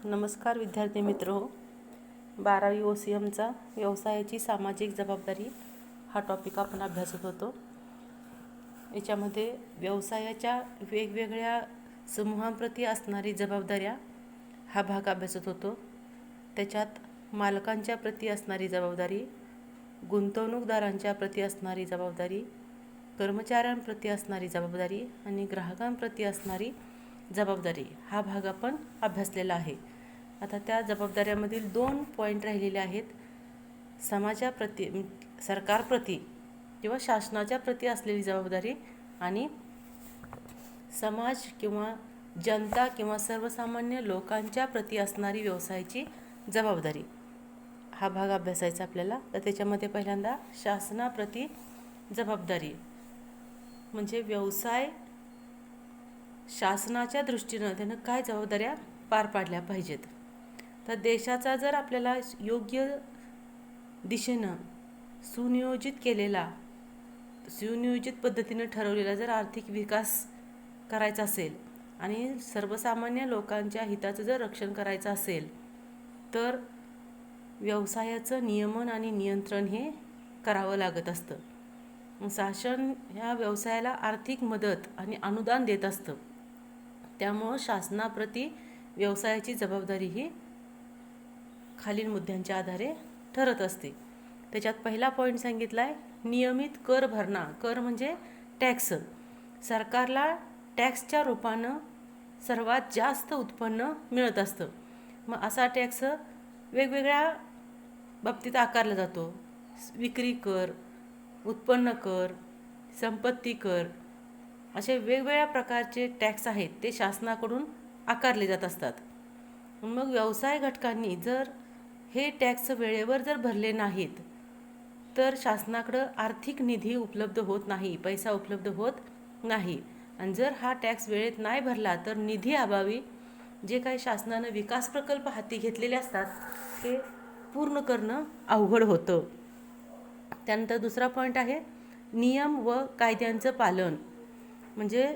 नमस्कार विद्यार्थी मित्र. 12वी OCMचा व्यवसायाची सामाजिक जबाबदारी हा टॉपिक आपण अभ्यासत होतो. याच्यामध्ये व्यवसायाच्या वेगवेगळ्या समूहांप्रती असणारी जबाबदाऱ्या हा भाग अभ्यासत होतो. त्याच्यात मालकांच्या प्रती असणारी जबाबदारी, गुंतवणूकदारांच्या प्रती असणारी जबाबदारी, कर्मचाऱ्यांप्रती असणारी जबाबदारी आणि ग्राहकांप्रती असणारी जबाबदारी हा भाग आपण अभ्यासलेला आहे. आता त्या जबाबदाऱ्यामधील 2 पॉईंट राहिलेले आहेत. समाजाप्रती सरकारप्रती किंवा शासनाच्या प्रती असलेली जबाबदारी आणि समाज किंवा जनता किंवा सर्वसामान्य लोकांच्या प्रती असणारी व्यवसायाची जबाबदारी हा भाग अभ्यासायचा आपल्याला. तर त्याच्यामध्ये पहिल्यांदा शासनाप्रती जबाबदारी म्हणजे व्यवसाय शासनाच्या दृष्टीनं त्यानं काय जबाबदाऱ्या पार पाडल्या पाहिजेत. तर देशाचा जर आपल्याला योग्य दिशेनं सुनियोजित पद्धतीनं ठरवलेला जर आर्थिक विकास करायचा असेल आणि सर्वसामान्य लोकांच्या हिताचं जर रक्षण करायचं असेल तर व्यवसायाचं नियमन आणि नियंत्रण हे करावं लागत असतं. शासन ह्या व्यवसायाला आर्थिक मदत आणि अनुदान देत असतं. त्यामुळं शासनाप्रती व्यवसायाची जबाबदारी ही खालील मुद्द्यांच्या आधारे ठरत असते. त्याच्यात पहिला पॉईंट सांगितला आहे नियमित कर भरणा. कर म्हणजे टॅक्स. सरकारला टॅक्सच्या रूपानं सर्वात जास्त उत्पन्न मिळत असतं. मग असा टॅक्स वेगवेगळ्या बाबतीत आकारला जातो. विक्री कर, उत्पन्न कर, संपत्ती कर असे वेगवेगळ्या प्रकारचे टॅक्स आहेत ते शासनाकडून आकारले जात असतात. मग व्यवसाय घटकांनी जर हे टॅक्स वेळेवर जर भरले नाहीत तर शासनाकडं आर्थिक निधी उपलब्ध होत नाही, पैसा उपलब्ध होत नाही. आणि जर हा टॅक्स वेळेत नाही भरला तर निधी अभावी जे काही शासनानं विकास प्रकल्प हाती घेतलेले असतात ते पूर्ण करणं अवघड होतं. त्यानंतर दुसरा पॉईंट आहे नियम व कायद्यांचं पालन. म्हणजे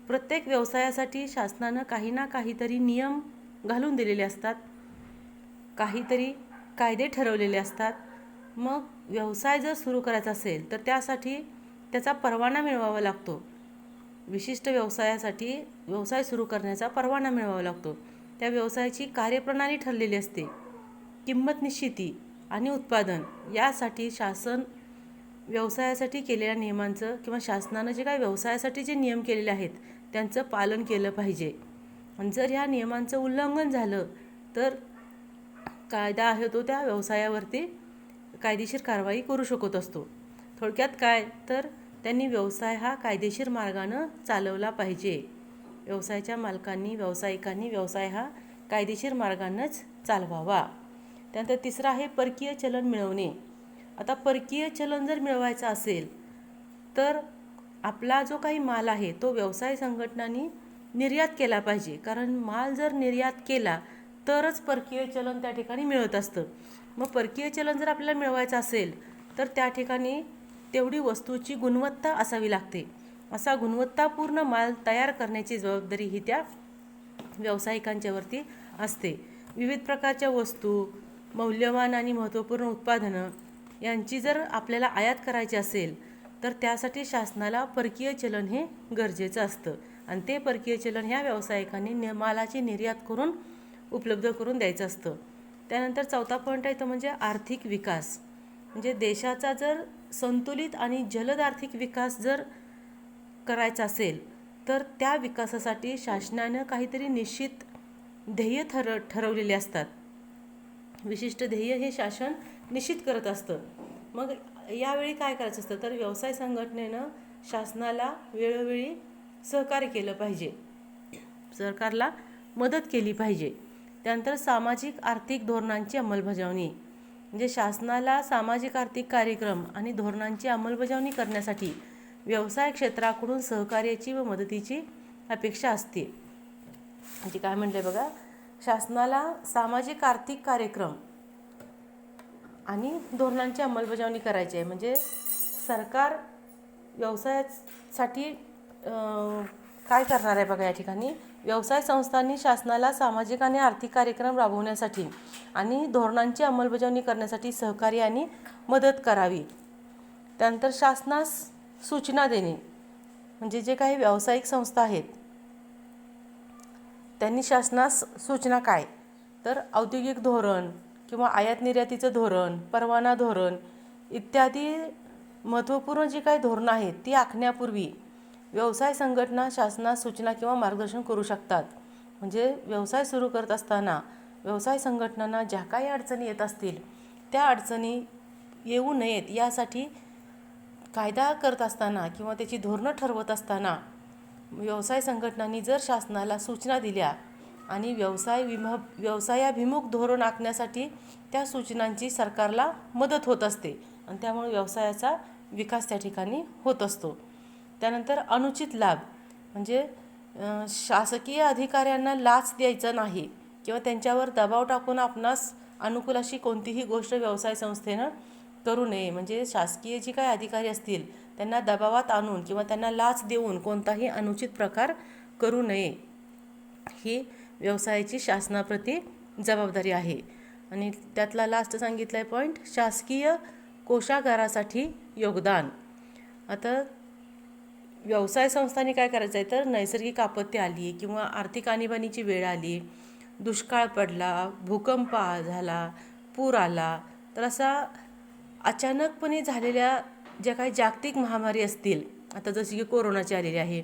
प्रत्येक व्यवसायासाठी शासनानं काही ना काहीतरी नियम घालून दिलेले असतात, काहीतरी कायदे ठरवलेले असतात. मग व्यवसाय जर सुरू करायचा असेल तर त्यासाठी त्याचा परवाना मिळवावा लागतो. विशिष्ट व्यवसायासाठी व्यवसाय सुरू करण्याचा परवाना मिळवावा लागतो. त्या व्यवसायाची कार्यप्रणाली ठरलेली असते. किंमत निश्चिती आणि उत्पादन यासाठी शासन व्यवसायासाठी केलेल्या नियमांचं किंवा शासनानं जे काही व्यवसायासाठी जे नियम केलेले आहेत त्यांचं पालन केलं पाहिजे. आणि जर ह्या नियमांचं उल्लंघन झालं तर कायदा आहे तो त्या व्यवसायावरती कायदेशीर कारवाई करू शकत असतो. थोडक्यात काय तर त्यांनी व्यवसाय हा कायदेशीर मार्गानं चालवला पाहिजे. व्यवसायाच्या मालकांनी व्यावसायिकांनी व्यवसाय हा कायदेशीर मार्गानंच चालवावा. त्यानंतर तिसरा आहे परकीय चलन मिळवणे. आता परकीय चलन जर मिळवायचं असेल तर आपला जो काही माल आहे तो व्यवसाय संघटनांनी निर्यात केला पाहिजे. कारण माल जर निर्यात केला तरच परकीय चलन त्या ठिकाणी मिळत असतं. मग परकीय चलन जर आपल्याला मिळवायचं असेल तर त्या ठिकाणी तेवढी वस्तूची गुणवत्ता असावी लागते. असा गुणवत्तापूर्ण माल तयार करण्याची जबाबदारी ही त्या व्यावसायिकांच्यावरती असते. विविध प्रकारच्या वस्तू, मौल्यवान आणि महत्त्वपूर्ण उत्पादनं यांची जर आपल्याला आयात करायची असेल तर त्यासाठी शासनाला परकीय चलन हे गरजेचं असतं. आणि ते परकीय चलन ह्या व्यावसायिकांनी मालाची निर्यात करून उपलब्ध करून द्यायचं असतं. त्यानंतर चौथा पॉईंट आहे तो म्हणजे आर्थिक विकास. म्हणजे देशाचा जर संतुलित आणि जलद आर्थिक विकास जर करायचा असेल तर त्या विकासासाठी शासनानं काहीतरी निश्चित ध्येय ठरवलेले असतात. विशिष्ट ध्येय हे शासन निश्चित करत असतं. मग यावेळी काय करायचं असतं तर व्यवसाय संघटनेनं शासनाला वेळोवेळी सहकार्य केलं पाहिजे, सरकारला मदत केली पाहिजे. त्यानंतर सामाजिक आर्थिक धोरणांची अंमलबजावणी. म्हणजे शासनाला सामाजिक आर्थिक कार्यक्रम आणि धोरणांची अंमलबजावणी करण्यासाठी व्यवसाय क्षेत्राकडून सहकार्याची व मदतीची अपेक्षा असते. म्हणजे काय म्हटलं बघा, शासनाला सामाजिक आर्थिक कार्यक्रम आणि धोरणांची अंमलबजावणी करायची आहे. म्हणजे सरकार व्यवसायासाठी काय करणार आहे बघा, या ठिकाणी व्यवसाय संस्थांनी शासनाला सामाजिक आणि आर्थिक कार्यक्रम राबवण्यासाठी आणि धोरणांची अंमलबजावणी करण्यासाठी सहकार्य आणि मदत करावी. त्यानंतर शासनास सूचना देणे, म्हणजे जे काही व्यावसायिक संस्था आहेत त्यांनी शासनास सूचना काय, तर औद्योगिक धोरण किंवा आयात निर्यातीचं धोरण, परवाना धोरण इत्यादी महत्त्वपूर्ण जी काही धोरणं आहेत ती आखण्यापूर्वी व्यवसाय संघटना शासनास सूचना किंवा मार्गदर्शन करू शकतात. म्हणजे व्यवसाय सुरू करत असताना व्यवसाय संघटनांना ज्या काही अडचणी येत असतील त्या अडचणी येऊ नयेत यासाठी कायदा करत असताना किंवा त्याची धोरणं ठरवत असताना व्यवसाय संघटनांनी जर शासनाला सूचना दिल्या आणि व्यवसायाभिमुख धोरण आखण्यासाठी त्या सूचनांची सरकारला मदत होत असते आणि त्यामुळे व्यवसायाचा विकास त्या ठिकाणी होत असतो. त्यानंतर अनुचित लाभ, म्हणजे शासकीय अधिकाऱ्यांना लाच द्यायचं नाही किंवा त्यांच्यावर दबाव टाकून आपणास अनुकूल अशी कोणतीही गोष्ट व्यवसाय संस्थेनं करू नये. म्हणजे शासकीय जी काही अधिकारी असतील त्यांना दबावात आणून किंवा त्यांना लाच देऊन कोणताही अनुचित प्रकार करू नये, ही व्यवसायाची शासनाप्रती जबाबदारी आहे. आणि त्यातला लास्ट सांगितला आहे पॉईंट, शासकीय कोषागारासाठी योगदान. आता व्यवसाय संस्थांनी काय करायचं आहे, तर नैसर्गिक आपत्ती आली किंवा आर्थिक आणीबाणीची वेळ आली, दुष्काळ पडला, भूकंप झाला, पूर आला, तर असा अचानकपणे झालेल्या ज्या काही जागतिक महामारी असतील, आता जशी की कोरोनाची आलेली आहे,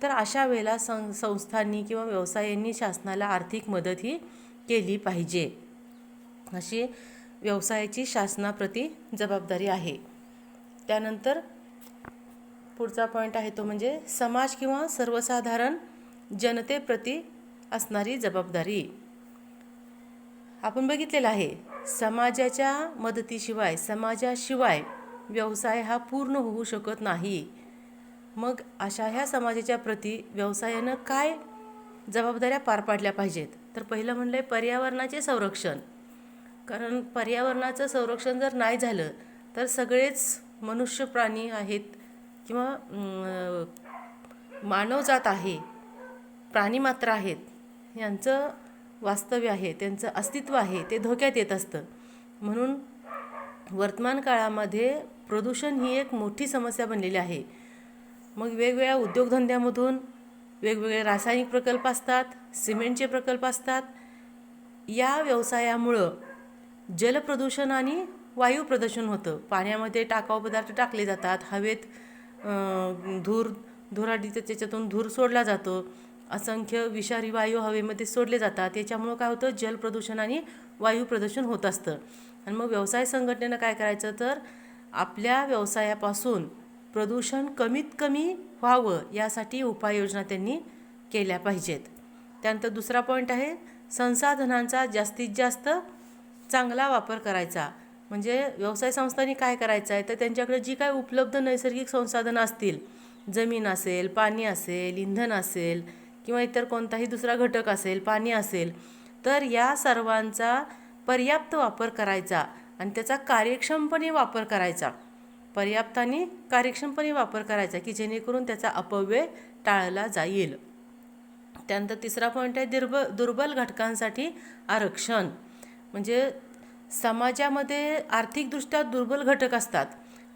तर अशा वेळेला संस्थांनी किंवा व्यवसायांनी शासनाला आर्थिक मदत ही केली पाहिजे. अशी व्यवसायाची शासनाप्रती जबाबदारी आहे. त्यानंतर पुढचा पॉईंट आहे तो म्हणजे समाज किंवा सर्वसाधारण जनतेप्रती असणारी जबाबदारी. आपण बघितलेलं आहे समाजाच्या मदतीशिवाय, समाजाशिवाय व्यवसाय हा पूर्ण होऊ शकत नाही. मग अशा ह्या समाजाच्या प्रती व्यवसायानं काय जबाबदाऱ्या पार पाडल्या पाहिजेत, तर पहिलं म्हणलं आहे पर्यावरणाचे संरक्षण. कारण पर्यावरणाचं संरक्षण जर नाही झालं तर सगळेच मनुष्य प्राणी आहेत किंवा मानवजात आहे, प्राणीमात्र आहेत, यांचं वास्तव्य आहे, त्यांचं अस्तित्व आहे ते धोक्यात येत असतं. म्हणून वर्तमान काळामध्ये प्रदूषण ही एक मोठी समस्या बनलेली आहे. मग वेगवेगळ्या उद्योगधंद्यामधून वेगवेगळे रासायनिक प्रकल्प असतात, सिमेंटचे प्रकल्प असतात. या व्यवसायामुळं जलप्रदूषण आणि वायू प्रदूषण होतं. पाण्यामध्ये टाकाऊ पदार्थ टाकले जातात, हवेत धुराडीचं त्याच्यातून धूर सोडला जातो, असंख्य विषारी वायू हवेमध्ये सोडले जातात. याच्यामुळं काय होतं, जलप्रदूषण आणि वायू प्रदूषण होत असतं. आणि मग व्यवसाय संघटनेनं काय करायचं, तर आपल्या व्यवसायापासून प्रदूषण कमीत कमी व्हावं यासाठी उपाययोजना त्यांनी केल्या पाहिजेत. त्यानंतर दुसरा पॉईंट आहे संसाधनांचा जास्तीत जास्त चांगला वापर करायचा. म्हणजे व्यवसाय संस्थांनी काय करायचं आहे, तर त्यांच्याकडे जी काय उपलब्ध नैसर्गिक संसाधनं असतील, जमीन असेल, पाणी असेल, इंधन असेल किंवा इतर कोणताही दुसरा घटक असेल, पाणी असेल, तर या सर्वांचा पर्याप्त वापर करायचा आणि त्याचा कार्यक्षमपणे वापर करायचा. पर्याप्त आणि कार्यक्षमपणे वापर करायचा की जेणेकरून त्याचा अपव्यय टाळला जाईल. त्यानंतर तिसरा पॉईंट आहे दुर्बल घटकांसाठी आरक्षण. म्हणजे समाजामध्ये आर्थिकदृष्ट्या दुर्बल घटक असतात,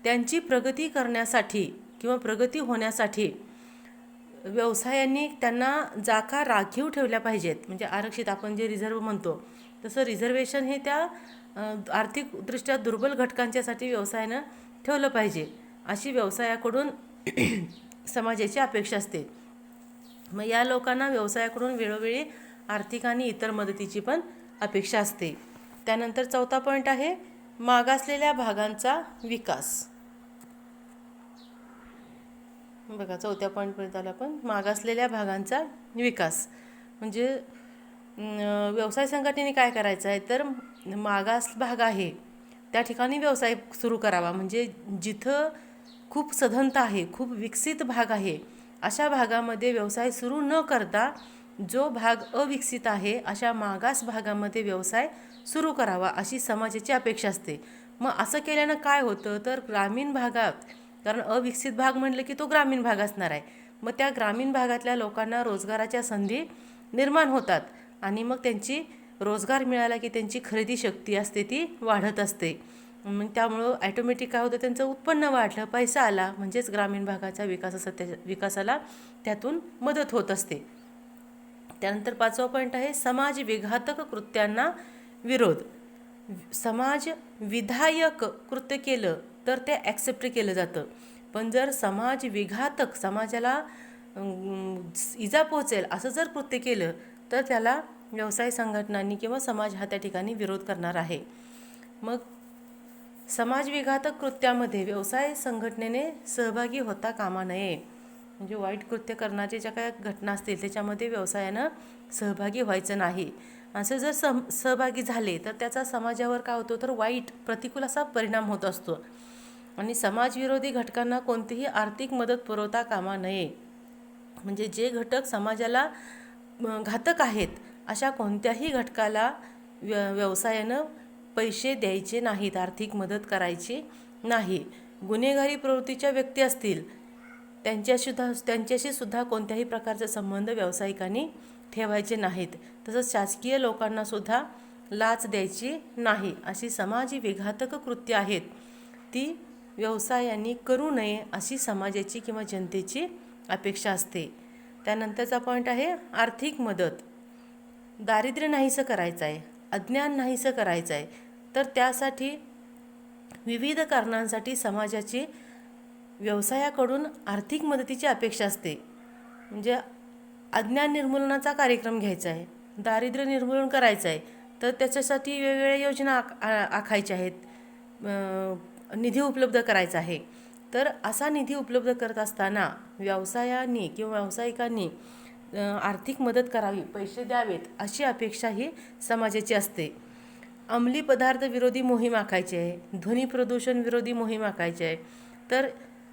त्यांची प्रगती करण्यासाठी किंवा प्रगती होण्यासाठी व्यवसायांनी त्यांना जागा राखीव ठेवल्या पाहिजेत. म्हणजे आरक्षित आपण जे रिझर्व म्हणतो तसं रिझर्वेशन हे त्या आर्थिकदृष्ट्या दुर्बल घटकांच्यासाठी व्यवसायानं ठेवलं पाहिजे, अशी व्यवसायाकडून समाजाची अपेक्षा असते. मग या लोकांना व्यवसायाकडून वेळोवेळी आर्थिक आणि इतर मदतीची पण अपेक्षा असते. त्यानंतर चौथा पॉईंट आहे मागासलेल्या भागांचा विकास. बघा चौथ्या पॉईंटपर्यंत आला आपण, मागासलेल्या भागांचा विकास. म्हणजे व्यवसाय संघटनेने काय करायचं आहे, तर मागास भाग आहे त्या ठिकाणी व्यवसाय सुरू करावा. म्हणजे जिथं खूप सधनता आहे, खूप विकसित भाग आहे, अशा भागामध्ये व्यवसाय सुरू न करता जो भाग अविकसित आहे अशा मागास भागामध्ये व्यवसाय सुरू करावा अशी समाजाची अपेक्षा असते. मग असं केल्यानं काय होतं, तर ग्रामीण भागात, कारण अविकसित भाग म्हटलं की तो ग्रामीण भाग असणार आहे, मग त्या ग्रामीण भागातल्या लोकांना रोजगाराच्या संधी निर्माण होतात आणि मग त्यांची रोजगार मिळाला की त्यांची खरेदी शक्ती असते ती वाढत असते. मग त्यामुळं ॲटोमॅटिक काय होतं, त्यांचं उत्पन्न वाढलं, पैसा आला, म्हणजेच ग्रामीण भागाच्या विकासाला त्यातून मदत होत असते. त्यानंतर 5वा पॉईंट आहे समाज विघातक कृत्यांना विरोध. समाज विधायक कृत्य केलं तर ते ॲक्सेप्ट केलं जातं, पण जर समाज विघातक, समाजाला इजा पोहोचेल असं जर कृत्य केलं तर त्याला व्यवसाय संघटनांनी किंवा समाज हा त्या ठिकाणी विरोध करणार आहे. मग समाजविघातक कृत्यामध्ये व्यवसाय संघटनेने सहभागी होता कामा नये. म्हणजे वाईट कृत्य करण्याच्या ज्या काही घटना असतील त्याच्यामध्ये व्यवसायानं सहभागी व्हायचं नाही. असं जर सहभागी झाले तर त्याचा समाजावर काय होतो, तर वाईट प्रतिकूल असा परिणाम होत असतो. आणि समाजविरोधी घटकांना कोणतीही आर्थिक मदत पुरवता कामा नये. म्हणजे जे घटक समाजाला घातक आहेत अशा कोणत्याही घटकाला व्यवसायानं पैसे द्यायचे नाहीत, आर्थिक मदत करायची नाही. गुन्हेगारी प्रवृत्तीच्या व्यक्ती असतील त्यांच्याशी सुद्धा कोणत्याही प्रकारचे संबंध व्यावसायिकांनी ठेवायचे नाहीत. तसंच शासकीय लोकांनासुद्धा लाच द्यायची नाही. अशी समाज विघातक कृत्य आहेत ती व्यवसायांनी करू नये अशी समाजाची किंवा जनतेची अपेक्षा असते. त्यानंतरचा पॉईंट आहे आर्थिक मदत. दारिद्र्य नाहीसं करायचं आहे, अज्ञान नाहीसं करायचं आहे, तर त्यासाठी विविध कारणांसाठी समाजाची व्यवसायाकडून आर्थिक मदतीची अपेक्षा असते. म्हणजे अज्ञान निर्मूलनाचा कार्यक्रम घ्यायचा आहे, दारिद्र्य निर्मूलन करायचं आहे, तर त्याच्यासाठी वेगवेगळ्या योजना आखायच्या आहेत, निधी उपलब्ध करायचा आहे. तर असा निधी उपलब्ध करत असताना व्यवसायांनी किंवा व्यावसायिकांनी आर्थिक मदत करावी, पैसे द्यावेत अशी अपेक्षा ही समाजाची असते. अंमली पदार्थ विरोधी मोहीम आखायची आहे, ध्वनी प्रदूषण विरोधी मोहीम आखायची आहे. तर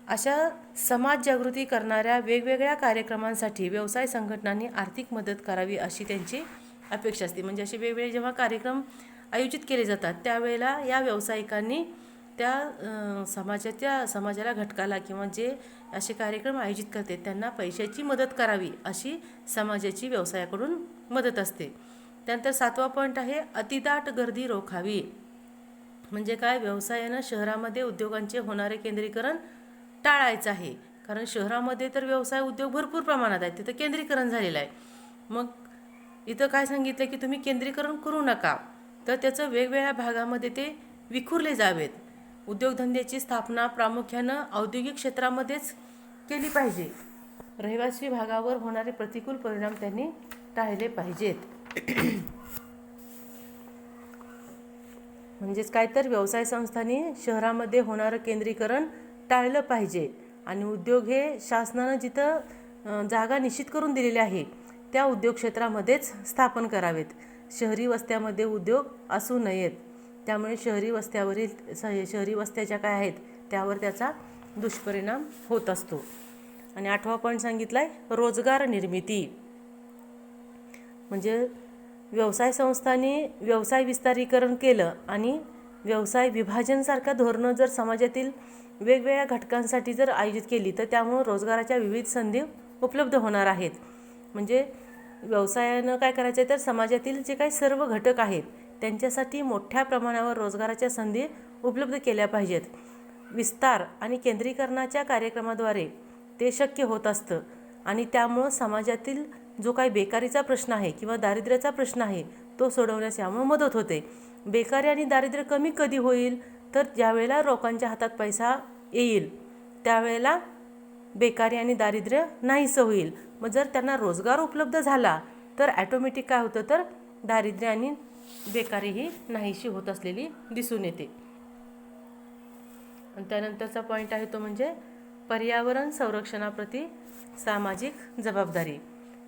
अशा समाज जागृती करणाऱ्या वेगवेगळ्या कार्यक्रमांसाठी व्यवसाय संघटनांनी आर्थिक मदत करावी अशी त्यांची अपेक्षा असते. म्हणजे असे वेगवेगळे जेव्हा कार्यक्रम आयोजित केले जातात त्यावेळेला या व्यावसायिकांनी त्या समाजाला घटकाला किंवा जे असे कार्यक्रम आयोजित करते त्यांना पैशाची मदत करावी अशी समाजाची व्यवसायाकडून मदत असते. त्यानंतर 7वा पॉईंट आहे अतिदाट गर्दी रोखावी. म्हणजे काय, व्यवसायानं शहरामध्ये उद्योगांचे होणारे केंद्रीकरण टाळायचं आहे. कारण शहरामध्ये तर व्यवसाय उद्योग भरपूर प्रमाणात आहेत, तिथं केंद्रीकरण झालेलं आहे. मग इथं काय सांगितलं की तुम्ही केंद्रीकरण करू नका, तर त्याचं वेगवेगळ्या भागामध्ये ते विखुरले जावेत. उद्योगधंद्याची स्थापना प्रामुख्यानं औद्योगिक क्षेत्रामध्येच केली पाहिजे. रहिवासी भागावर होणारे प्रतिकूल परिणाम त्यांनी टाळले पाहिजेत. म्हणजेच काय, तर व्यवसाय संस्थांनी शहरामध्ये होणारं केंद्रीकरण टाळलं पाहिजे आणि उद्योग हे शासनानं जिथं जागा निश्चित करून दिलेली आहे त्या उद्योग क्षेत्रामध्येच स्थापन करावेत. शहरी वस्त्यामध्ये उद्योग असू नयेत. त्यामुळे शहरी वस्त्या ज्या काय आहेत त्यावर त्याचा दुष्परिणाम होत असतो. आणि 8वा पॉईंट सांगितला आहे रोजगार निर्मिती. म्हणजे व्यवसाय संस्थांनी व्यवसाय विस्तारीकरण केलं आणि व्यवसाय विभाजनसारखा धोरणं जर समाजातील वेगवेगळ्या घटकांसाठी जर आयोजित केली तर त्यामुळे रोजगाराच्या विविध संधी उपलब्ध होणार आहेत. म्हणजे व्यवसायानं काय करायचं आहे, तर समाजातील जे काही सर्व घटक आहेत त्यांच्यासाठी मोठ्या प्रमाणावर रोजगाराच्या संधी उपलब्ध केल्या पाहिजेत. विस्तार आणि केंद्रीकरणाच्या कार्यक्रमाद्वारे ते शक्य होत असतं आणि त्यामुळं समाजातील जो काही बेकारीचा प्रश्न आहे किंवा दारिद्र्याचा प्रश्न आहे तो सोडवण्यास यामुळे मदत होते. बेकारी आणि दारिद्र्य कमी कधी होईल, तर ज्यावेळेला लोकांच्या हातात पैसा येईल त्यावेळेला बेकारी आणि दारिद्र्य नाहीसं होईल. मग जर त्यांना रोजगार उपलब्ध झाला तर ॲटोमॅटिक काय होतं, तर दारिद्र्य आणि बेकारी ही नाहीशी होत असलेली दिसून येते. आणि त्यानंतरचा पॉईंट आहे तो म्हणजे पर्यावरण संरक्षणाप्रती सामाजिक जबाबदारी.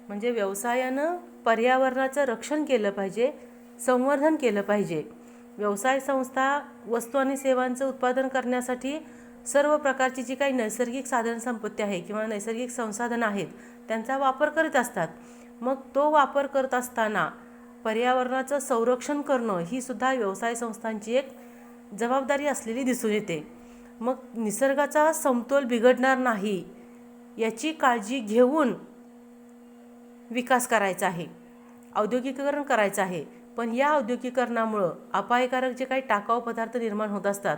म्हणजे व्यवसायानं पर्यावरणाचं रक्षण केलं पाहिजे, संवर्धन केलं पाहिजे. व्यवसाय संस्था वस्तू आणि सेवांचं उत्पादन करण्यासाठी सर्व प्रकारची जी काही नैसर्गिक साधनसंपत्ती आहे किंवा नैसर्गिक संसाधनं आहेत त्यांचा वापर करत असतात. मग तो वापर करत असताना पर्यावरणाचं संरक्षण करणं ही सुद्धा व्यवसाय संस्थांची एक जबाबदारी असलेली दिसून येते. मग निसर्गाचा समतोल बिघडणार नाही याची काळजी घेऊन विकास करायचा आहे. औद्योगिकीकरण करायचं आहे, पण या औद्योगिकीकरणामुळं अपायकारक जे काही टाकाऊ पदार्थ निर्माण होत असतात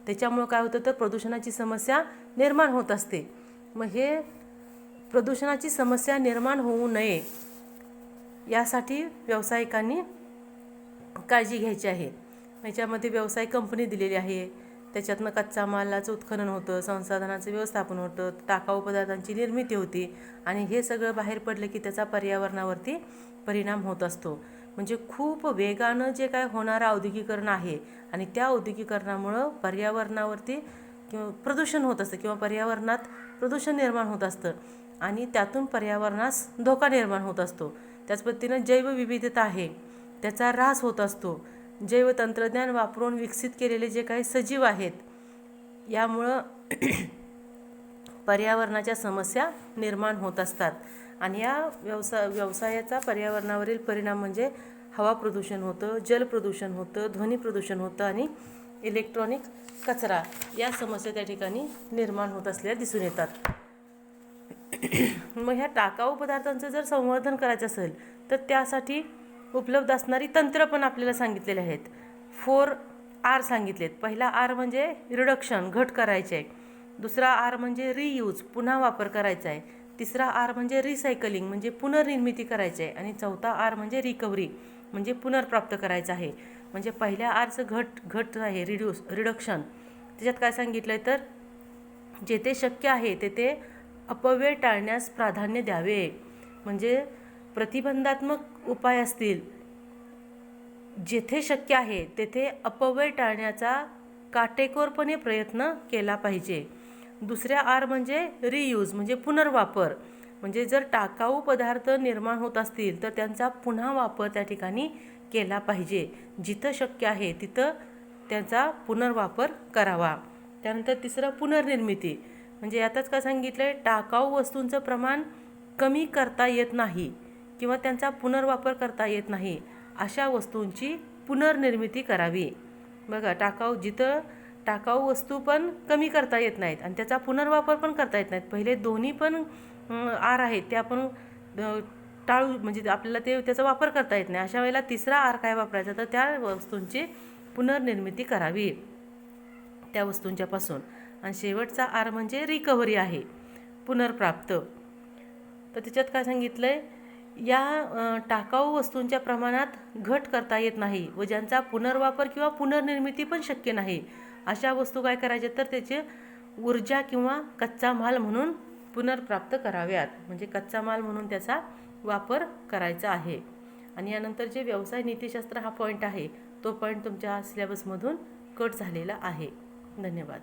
त्याच्यामुळं काय होतं तर प्रदूषणाची समस्या निर्माण होत असते. मग हे प्रदूषणाची समस्या निर्माण होऊ नये यासाठी व्यावसायिकांनी काळजी घ्यायची आहे. याच्यामध्ये व्यवसाय कंपनी दिलेली आहे, त्याच्यातनं कच्चा मालाचं उत्खनन होतं, संसाधनाचं व्यवस्थापन होतं, टाकाऊ पदार्थांची निर्मिती होती आणि हे सगळं बाहेर पडलं की त्याचा पर्यावरणावरती परिणाम होत असतो. म्हणजे खूप वेगानं जे काय होणारं औद्योगिकीकरण आहे आणि त्या औद्योगिकीकरणामुळं पर्यावरणावरती किंवा प्रदूषण होत असतं किंवा पर्यावरणात प्रदूषण निर्माण होत असतं आणि त्यातून पर्यावरणास धोका निर्माण होत असतो. त्याच पद्धतीनं जैवविविधता आहे त्याचा ऱ्हास होत असतो. जैवतंत्रज्ञान वापरून विकसित केलेले जे काही सजीव आहेत यामुळं पर्यावरणाच्या समस्या निर्माण होत असतात आणि या व्यवसायाचा पर्यावरणावरील परिणाम म्हणजे हवा प्रदूषण होतं, जल प्रदूषण होतं, ध्वनी प्रदूषण होतं आणि इलेक्ट्रॉनिक कचरा या समस्या त्या ठिकाणी निर्माण होत असलेल्या दिसून येतात. मग ह्या टाकाऊ पदार्थांचं जर संवर्धन करायचं असेल तर त्यासाठी उपलब्ध असणारी तंत्र पण आपल्याला सांगितलेले आहेत. 4R सांगितलेत. पहिला R म्हणजे रिडक्शन, घट करायचे आहे. दुसरा R म्हणजे रियूज, पुन्हा वापर करायचा आहे. तिसरा R म्हणजे रिसायकलिंग, म्हणजे पुनर्निर्मिती करायची आहे. आणि चौथा R म्हणजे रिकव्हरी, म्हणजे पुनर्प्राप्त करायचं आहे. म्हणजे पहिल्या Rचं घट आहे रिडक्शन. त्याच्यात काय सांगितलं आहे तर जेथे शक्य आहे तेथे अपव्यय टाळण्यास प्राधान्य द्यावे. म्हणजे प्रतिबंधात्मक उपाय असतील, जेथे शक्य आहे तेथे अपव्यय टाळण्याचा काटेकोरपणे प्रयत्न केला पाहिजे. दुसऱ्या R म्हणजे रियूज, म्हणजे पुनर्वापर. म्हणजे जर टाकाऊ पदार्थ निर्माण होत असतील तर त्यांचा पुन्हा वापर त्या ठिकाणी केला पाहिजे. जिथं शक्य आहे तिथं त्यांचा पुनर्वापर करावा. त्यानंतर तिसरं पुनर्निर्मिती, म्हणजे यातच काय सांगितलं आहे, टाकाऊ वस्तूंचं प्रमाण कमी करता येत नाही किंवा त्यांचा पुनर्वापर करता येत नाही अशा वस्तूंची पुनर्निर्मिती करावी. बघा, जिथं टाकाऊ वस्तू पण कमी करता येत नाहीत आणि त्याचा पुनर्वापर पण करता येत नाहीत, पहिले दोन्ही पण R आहेत ते आपण टाळू, म्हणजे आपल्याला त्याचा वापर करता येत नाही, अशा वेळेला तिसरा R काय वापरायचा तर त्या वस्तूंची पुनर्निर्मिती करावी त्या वस्तूंच्यापासून. आणि शेवटचा R म्हणजे रिकव्हरी आहे, पुनर्प्राप्त. तर त्याच्यात काय सांगितलं आहे, या टाकाऊ वस्तूंच्या प्रमाणात घट करता येत नाही व ज्यांचा पुनर्वापर किंवा पुनर्निर्मिती पण शक्य नाही अशा वस्तू काय करायच्या तर त्याचे ऊर्जा किंवा कच्चा माल म्हणून पुनर्प्राप्त कराव्यात. म्हणजे कच्चा माल म्हणून त्याचा वापर करायचा आहे. आणि यानंतर जे व्यवसाय नीतिशास्त्र हा पॉईंट आहे तो पॉईंट तुमच्या सिलेबसमधून कट झालेला आहे. धन्यवाद.